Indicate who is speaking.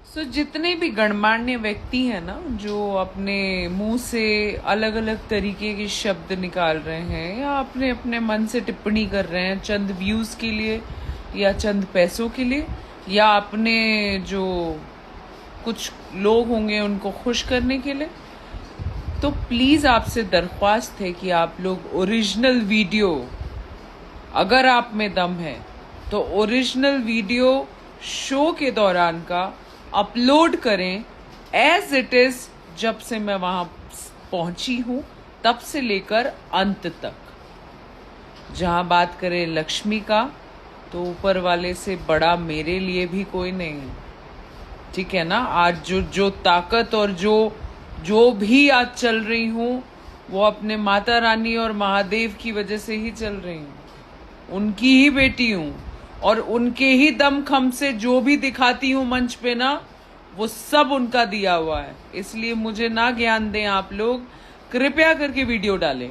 Speaker 1: जितने भी गणमान्य व्यक्ति हैं ना, जो अपने मुंह से अलग अलग तरीके के शब्द निकाल रहे हैं या अपने अपने मन से टिप्पणी कर रहे हैं चंद व्यूज के लिए या चंद पैसों के लिए, या अपने जो कुछ लोग होंगे उनको खुश करने के लिए, तो प्लीज आपसे दरख्वास्त है कि आप लोग ओरिजिनल वीडियो, अगर आप में दम है तो ओरिजिनल वीडियो शो के दौरान का अपलोड करें एज इट इज। जब से मैं वहां पहुंची हूं तब से लेकर अंत तक। जहां बात करें लक्ष्मी का, तो ऊपर वाले से बड़ा मेरे लिए भी कोई नहीं, ठीक है ना। आज जो ताकत और जो भी आज चल रही हूं वो अपने माता रानी और महादेव की वजह से ही चल रही हूं। उनकी ही बेटी हूं और उनके ही दमखम से जो भी दिखाती हूं मंच पे ना, वो सब उनका दिया हुआ है। इसलिए मुझे ना ज्ञान दें आप लोग, कृपया करके वीडियो डालें।